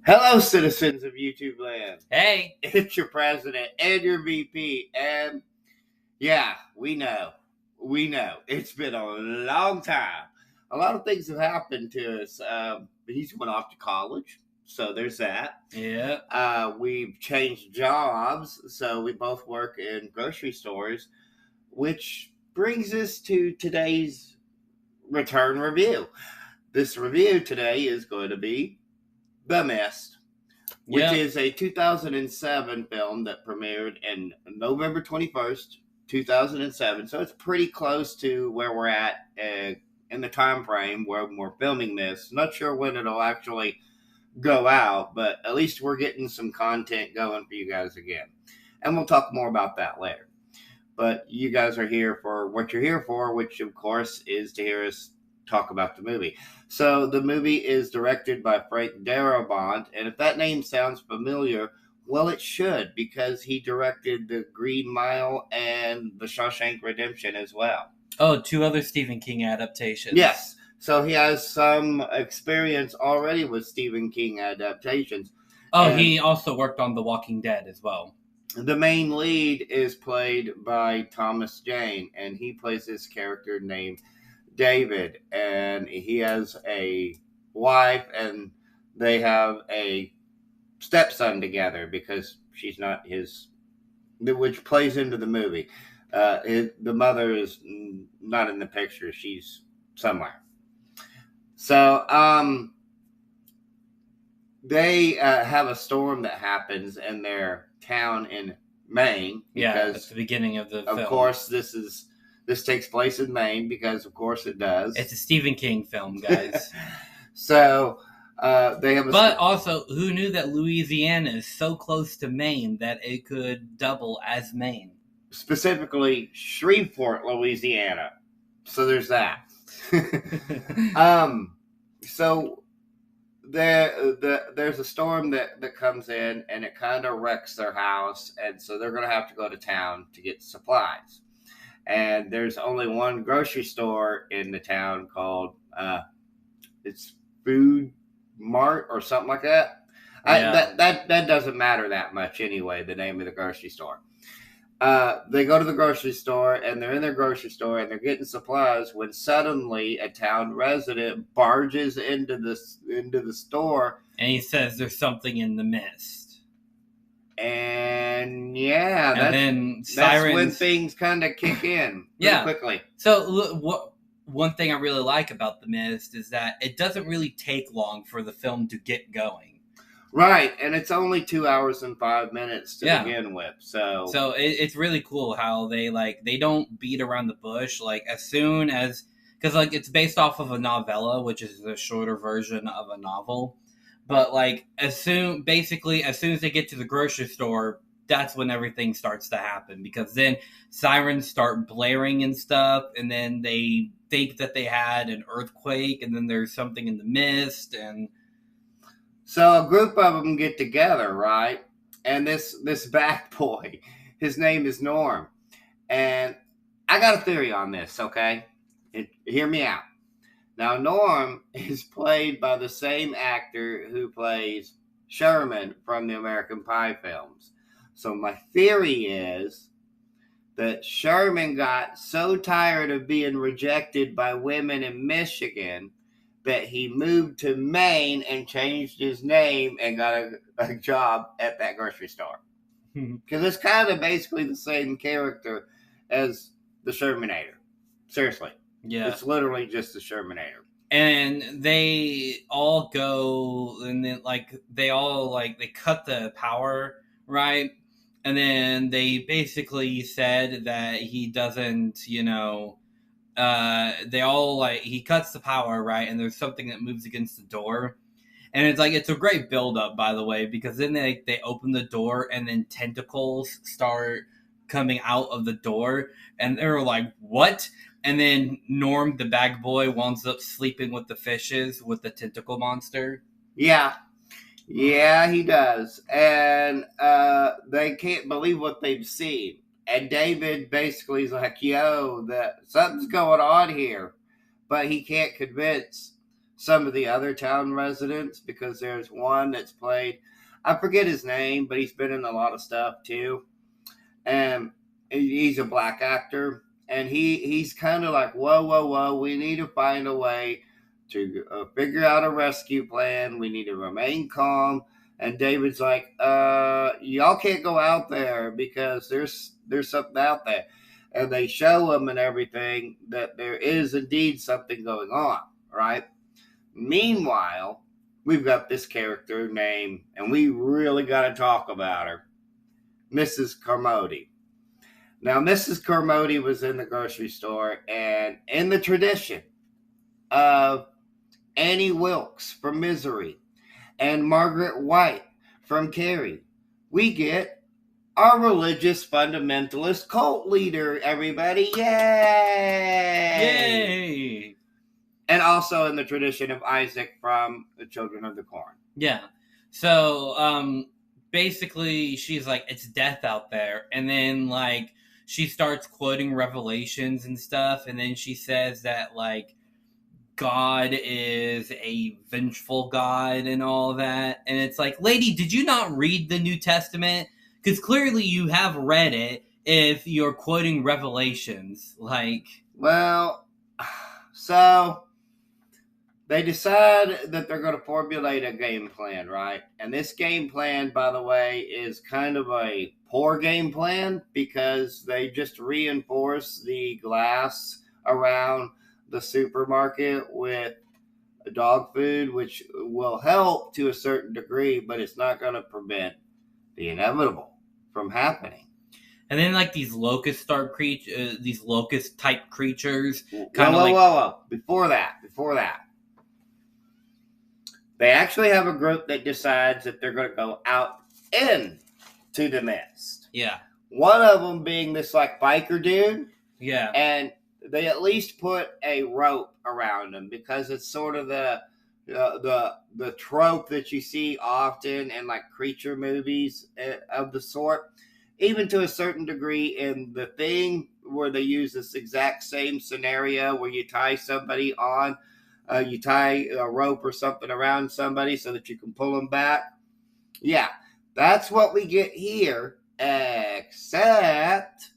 Hello, citizens of YouTube land. Hey. It's your president and your VP. And yeah, we know. It's been a long time. A lot of things have happened to us. He's went off to college. So there's that. Yeah. We've changed jobs. So we both work in grocery stores, which brings us to today's return review. This review today is going to be The Mist, which is a 2007 film that premiered in November 21st, 2007. So it's pretty close to where we're at in the time frame where we're filming this. Not sure when it'll actually go out, but at least we're getting some content going for you guys again. And we'll talk more about that later. But you guys are here for what you're here for, which of course is to hear us talk about the movie. So the movie is directed by Frank Darabont, and if that name sounds familiar, well, it should, because he directed The Green Mile and The Shawshank Redemption as well. Oh, two other Stephen King adaptations. Yes, so he has some experience already with Stephen King adaptations. Oh, and he also worked on The Walking Dead as well. The main lead is played by Thomas Jane, and he plays this character named David, and he has a wife, and they have a stepson together because she's not his, which plays into the movie. The mother is not in the picture; she's somewhere. So, they have a storm that happens in their town in Maine. Because at the beginning of the film. Of course, this takes place in Maine because, of course, it does. It's a Stephen King film, guys. So they have. But also, who knew that Louisiana is so close to Maine that it could double as Maine? Specifically, Shreveport, Louisiana. So there's that. So there's a storm that comes in, and it kind of wrecks their house, and so they're going to have to go to town to get supplies. And there's only one grocery store in the town called it's Food Mart or something like that. Yeah. That doesn't matter that much anyway, the name of the grocery store. They go to the grocery store, and they're in their grocery store, and they're getting supplies when suddenly a town resident barges into the store. And he says there's something in the mist. And yeah, that's when things kind of kick in quickly. So one thing I really like about The Mist is that it doesn't really take long for the film to get going. Right, and it's only 2 hours and 5 minutes to begin with. So it's really cool how they don't beat around the bush. Like, as soon as, because like it's based off of a novella, which is a shorter version of a novel. But like as soon as they get to the grocery store, that's when everything starts to happen, because then sirens start blaring and stuff, and then they think that they had an earthquake, and then there's something in the mist, and so a group of them get together, right? And this bad boy, his name is Norm, and I got a theory on this. Okay, hear me out. Now, Norm is played by the same actor who plays Sherman from the American Pie films. So my theory is that Sherman got so tired of being rejected by women in Michigan that he moved to Maine and changed his name and got a job at that grocery store. Because it's kind of basically the same character as the Shermanator. Seriously. Yeah. It's literally just the Shermanator. And they all go, and then they cut the power, right? And then they basically said that he doesn't, he cuts the power, right? And there's something that moves against the door. And it's a great build-up, by the way, because then they open the door, and then tentacles start coming out of the door, and they're like, what? And then Norm, the bag boy, winds up sleeping with the fishes, with the tentacle monster. Yeah, he does. And they can't believe what they've seen. And David basically is like, yo, something's going on here. But he can't convince some of the other town residents, because there's one that's played, I forget his name, but he's been in a lot of stuff too. And he's a black actor. And he's kind of like, whoa, whoa, whoa, we need to find a way to figure out a rescue plan. We need to remain calm. And David's like, y'all can't go out there because there's something out there. And they show him and everything that there is indeed something going on, right? Meanwhile, we've got this character named, and we really got to talk about her, Mrs. Carmody. Now, Mrs. Carmody was in the grocery store, and in the tradition of Annie Wilkes from Misery and Margaret White from Carrie, we get our religious fundamentalist cult leader, everybody. Yay! Yay! And also in the tradition of Isaac from the Children of the Corn. Yeah. So, basically, she's like, it's death out there. And then, like, she starts quoting Revelations and stuff. And then she says that, like, God is a vengeful God and all that. And it's like, lady, did you not read the New Testament? Because clearly you have read it if you're quoting Revelations. Like, well, so they decide that they're going to formulate a game plan, right? And this game plan, by the way, is kind of a poor game plan because they just reinforce the glass around the supermarket with dog food, which will help to a certain degree, but it's not going to prevent the inevitable from happening. And then, like, these locust these locust type creatures. Whoa. Before that. They actually have a group that decides that they're going to go out into the mist. Yeah. One of them being this, like, biker dude. Yeah. And they at least put a rope around him because it's sort of the trope that you see often in, like, creature movies of the sort. Even to a certain degree in The Thing, where they use this exact same scenario where you tie somebody on, you tie a rope or something around somebody so that you can pull them back. Yeah, that's what we get here, except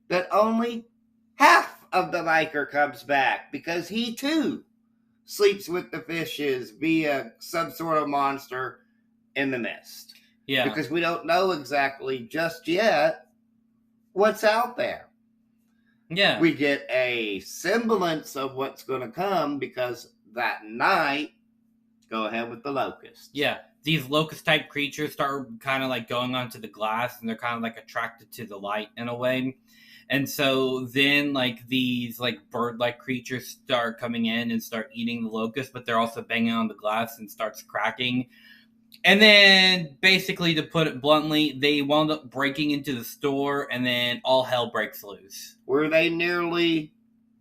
that only half of the biker comes back because he too sleeps with the fishes via some sort of monster in the mist. Yeah. Because we don't know exactly just yet what's out there. Yeah. We get a semblance of what's going to come because that night, go ahead with the locust. Yeah. These locust type creatures start kind of like going onto the glass and they're kind of like attracted to the light in a way. And so then like these like bird-like creatures start coming in and start eating the locust, but they're also banging on the glass and starts cracking. And then, basically, to put it bluntly, they wound up breaking into the store, and then all hell breaks loose. Where they nearly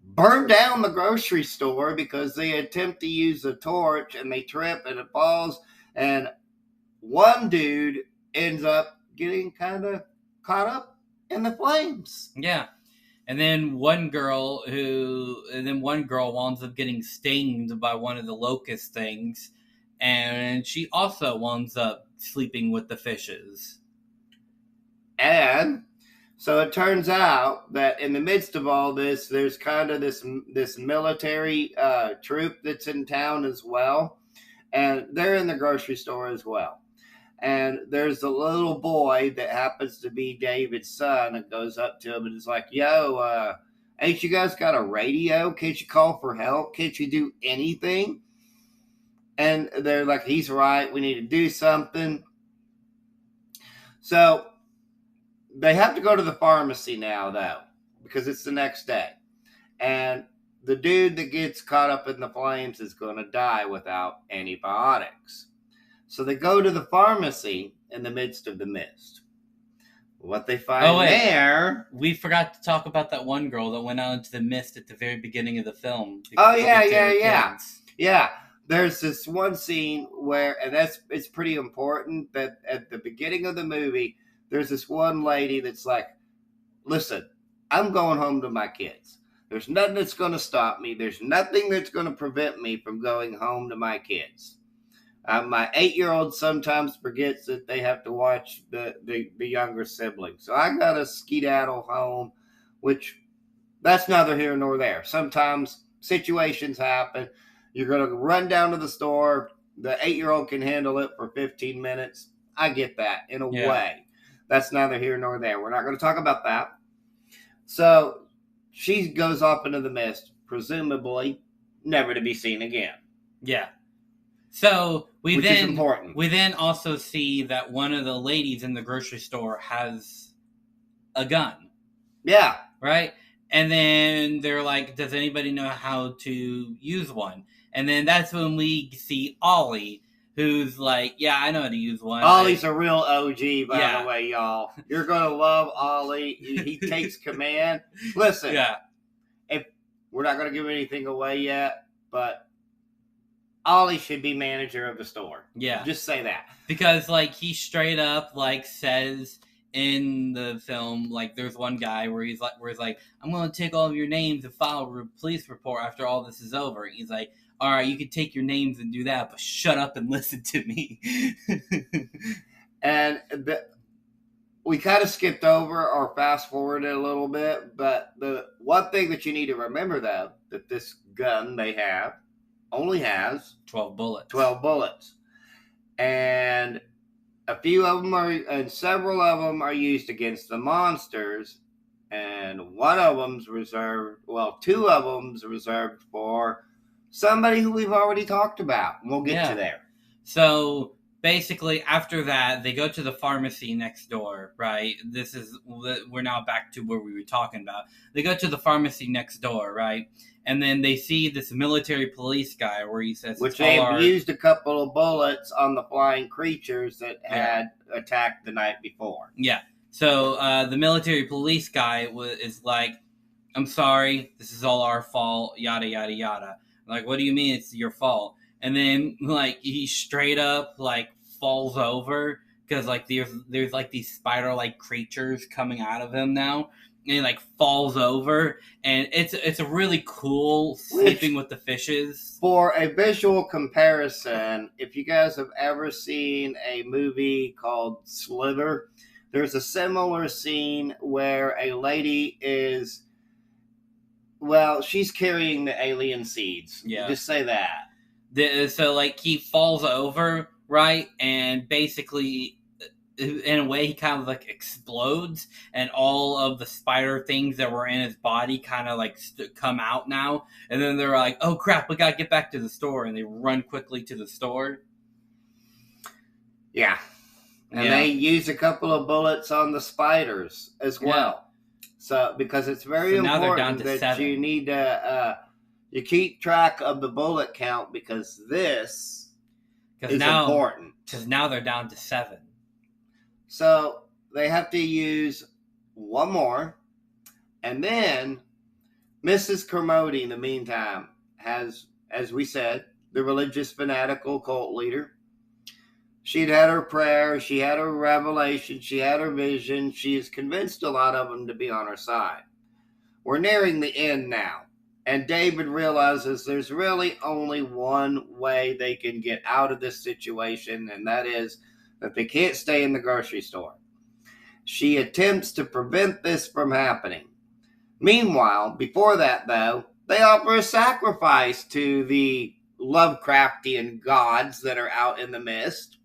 burn down the grocery store because they attempt to use a torch, and they trip, and it falls, and one dude ends up getting kind of caught up in the flames. Yeah. And then one girl winds up getting stinged by one of the locust things. And she also winds up sleeping with the fishes. And so it turns out that in the midst of all this, there's kind of this military troop that's in town as well. And they're in the grocery store as well. And there's a little boy that happens to be David's son that goes up to him and is like, yo, ain't you guys got a radio? Can't you call for help? Can't you do anything? And they're like, he's right. We need to do something. So they have to go to the pharmacy now, though, because it's the next day. And the dude that gets caught up in the flames is going to die without antibiotics. So they go to the pharmacy in the midst of the mist. What they find there... We forgot to talk about that one girl that went out into the mist at the very beginning of the film. Oh, yeah. Yeah. There's this one scene where, and it's pretty important, that at the beginning of the movie, there's this one lady that's like, listen, I'm going home to my kids. There's nothing that's going to stop me. There's nothing that's going to prevent me from going home to my kids. My 8-year-old sometimes forgets that they have to watch the younger sibling. So I got to skedaddle home, which that's neither here nor there. Sometimes situations happen. You're going to run down to the store. The 8-year-old can handle it for 15 minutes. I get that in a way. That's neither here nor there. We're not going to talk about that. So she goes off into the mist, presumably never to be seen again. Yeah. So which is important. We then also see that one of the ladies in the grocery store has a gun. Yeah. Right? And then they're like, does anybody know how to use one? And then that's when we see Ollie, who's like, yeah, I know how to use one. Ollie's a real OG, by the way, y'all. You're going to love Ollie. He takes command. Listen, if we're not going to give anything away yet, but Ollie should be manager of the store. Yeah. Just say that. Because, like, he straight up, like, says in the film, like, there's one guy where he's like, I'm going to take all of your names and file a police report after all this is over. And he's like, all right, you can take your names and do that, but shut up and listen to me. And we kind of skipped over or fast forwarded a little bit, but the one thing that you need to remember, though, that this gun they have only has 12 bullets. 12 bullets. And a few of them are, and several of them are used against the monsters. And one of them's reserved, well, two of them's reserved for somebody who we've already talked about. We'll get to there. So basically, after that, they go to the pharmacy next door, right? We're now back to where we were talking about. They go to the pharmacy next door, right? And then they see this military police guy where he says... Which they have used a couple of bullets on the flying creatures that had attacked the night before. Yeah. So the military police guy is like, I'm sorry, this is all our fault, yada, yada, yada. Like, what do you mean it's your fault? And then, like, he straight up, like, falls over because, like, there's like, these spider-like creatures coming out of him now. And he, like, falls over. And it's a really cool Sleeping with the Fishes. For a visual comparison, if you guys have ever seen a movie called Slither, there's a similar scene where a lady is... Well, she's carrying the alien seeds. Yeah. Just say that. So, like, he falls over, right? And basically, in a way, he kind of, like, explodes. And all of the spider things that were in his body kind of, like, come out now. And then they're like, oh, crap, we got to get back to the store. And they run quickly to the store. Yeah. And they use a couple of bullets on the spiders as well. So, because it's very important that 7. you need to you keep track of the bullet count because this is important. Because now they're down to 7. So, they have to use one more. And then, Mrs. Kermode, in the meantime, has, as we said, the religious fanatical cult leader. She'd had her prayer, she had her revelation, she had her vision. She has convinced a lot of them to be on her side. We're nearing the end now, and David realizes there's really only one way they can get out of this situation, and that is that they can't stay in the grocery store. She attempts to prevent this from happening. Meanwhile, before that, though, they offer a sacrifice to the Lovecraftian gods that are out in the mist.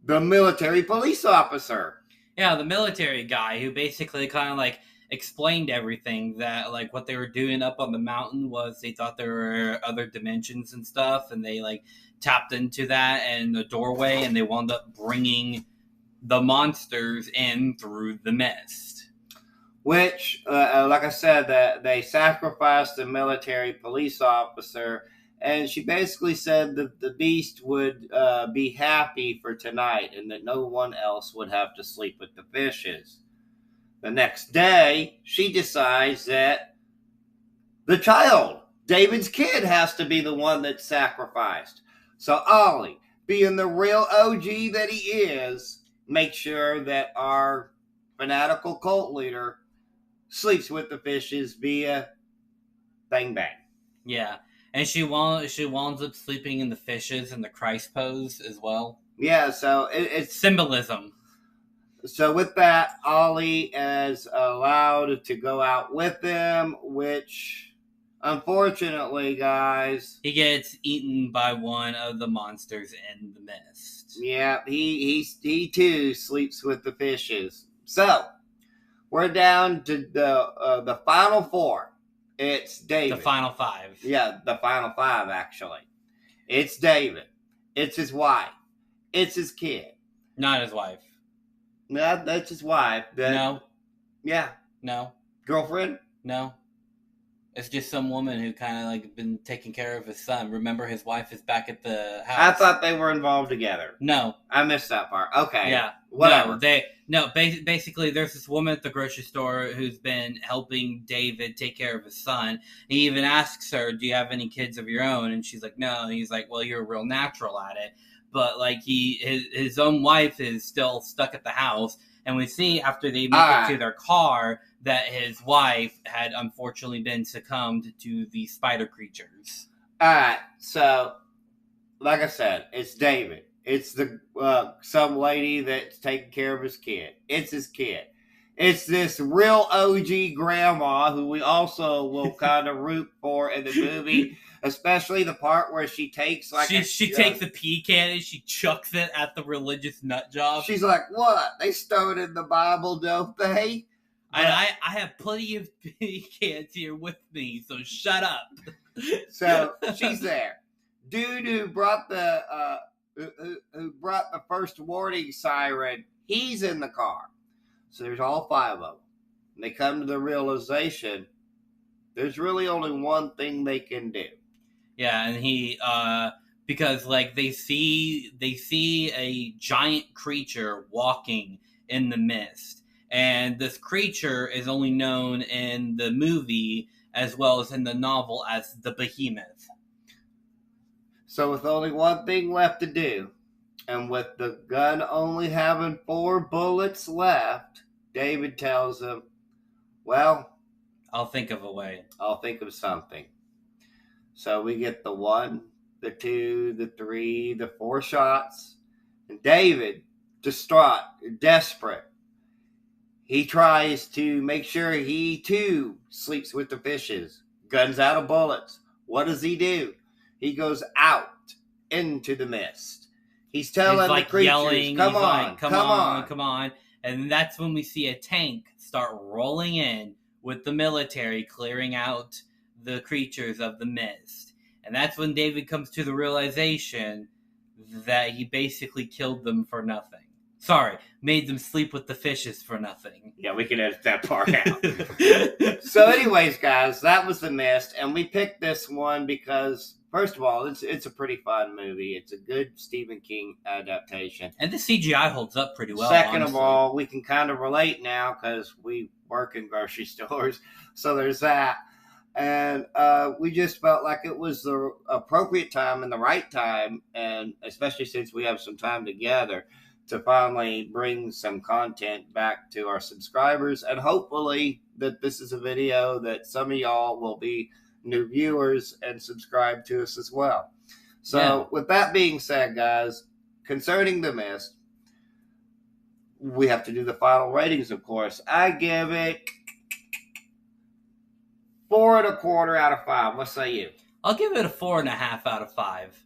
The military police officer. Yeah, the military guy who basically kind of like explained everything, that like what they were doing up on the mountain was they thought there were other dimensions and stuff, and they like tapped into that and the doorway, and they wound up bringing the monsters in through the mist. Which, like I said, that they sacrificed the military police officer. And she basically said that the beast would be happy for tonight and that no one else would have to sleep with the fishes. The next day, she decides that the child, David's kid, has to be the one that's sacrificed. So Ollie, being the real OG that he is, makes sure that our fanatical cult leader sleeps with the fishes via bang bang. Yeah, and she winds up sleeping in the fishes in the Christ pose as well. Yeah, so it's symbolism. So with that, Ollie is allowed to go out with them, which, unfortunately, guys, he gets eaten by one of the monsters in the mist. Yeah, he too sleeps with the fishes. So we're down to the final four. It's David. The final five. Yeah, the final five actually. It's David. It's his wife. It's his kid. Not his wife. No, that's his wife. No. Yeah. No. Girlfriend? No. It's just some woman who kind of like been taking care of his son. Remember, his wife is back at the house. I thought they were involved together. No. I missed that part. Okay. Yeah. Whatever. Basically, there's this woman at the grocery store who's been helping David take care of his son. He even asks her, "Do you have any kids of your own?" And she's like, "No." And he's like, "Well, you're a real natural at it." But like his own wife is still stuck at the house, and we see after they make it to their car that his wife had unfortunately been succumbed to the spider creatures. Alright, so like I said, it's David. It's the some lady that's taking care of his kid. It's his kid. It's this real OG grandma who we also will kind of root for in the movie, especially the part where she takes like she takes the pea cannon, she chucks it at the religious nut job. She's like, "What? They stole it in the Bible, don't they?" And I have plenty of pea cans here with me, so shut up. So she's there. Dude who brought the first warning siren, he's in the car. So there's all five of them. And they come to the realization there's really only one thing they can do. Yeah, and he because like they see a giant creature walking in the mist. And this creature is only known in the movie as well as in the novel as the Behemoth. So with only one thing left to do, and with the gun only having 4 bullets left, David tells him, "Well, I'll think of a way. I'll think of something." So we get the 1, the 2, the 3, the 4 shots. And David, distraught, desperate, he tries to make sure he too sleeps with the fishes. Guns out of bullets. What does he do? He goes out into the mist. He's telling the creatures, yelling, come on. And that's when we see a tank start rolling in with the military clearing out the creatures of the mist. And that's when David comes to the realization that he basically killed them for nothing. Sorry, made them sleep with the fishes for nothing. Yeah, we can edit that part out. So anyways, guys, that was The Mist. And we picked this one because, first of all, it's a pretty fun movie. It's a good Stephen King adaptation. And the CGI holds up pretty well, Second honestly. of all, we can kind of relate now because we work in grocery stores. So there's that. And we just felt like it was the appropriate time and the right time, and especially since we have some time together, to finally bring some content back to our subscribers. And hopefully that this is a video that some of y'all will be new viewers and subscribe to us as well. So with that being said, guys, concerning The Mist, we have to do the final ratings, of course. I give it 4.25 out of 5. What say you? I'll give it a 4.5 out of 5.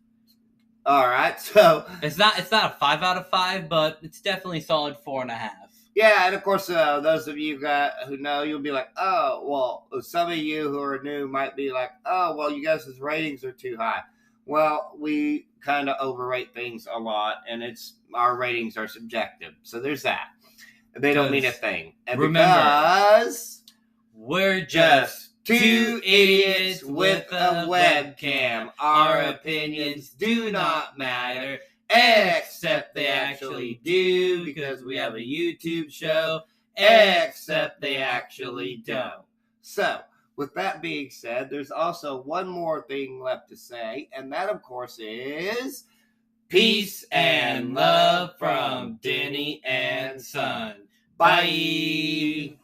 All right, so it's not a 5 out of 5, but it's definitely solid 4.5. Yeah, and of course, those of you who know, you'll be like, "Oh, well." Some of you who are new might be like, "Oh, well, you guys' ratings are too high." Well, we kind of overrate things a lot, and our ratings are subjective. So there's that. They don't mean a thing. And remember, because we're just two idiots with a webcam. Our opinions do not matter, except they actually do, because we have a YouTube show, except they actually don't. So, with that being said, there's also one more thing left to say, and that, of course, is peace and love from Denny and Son. Bye!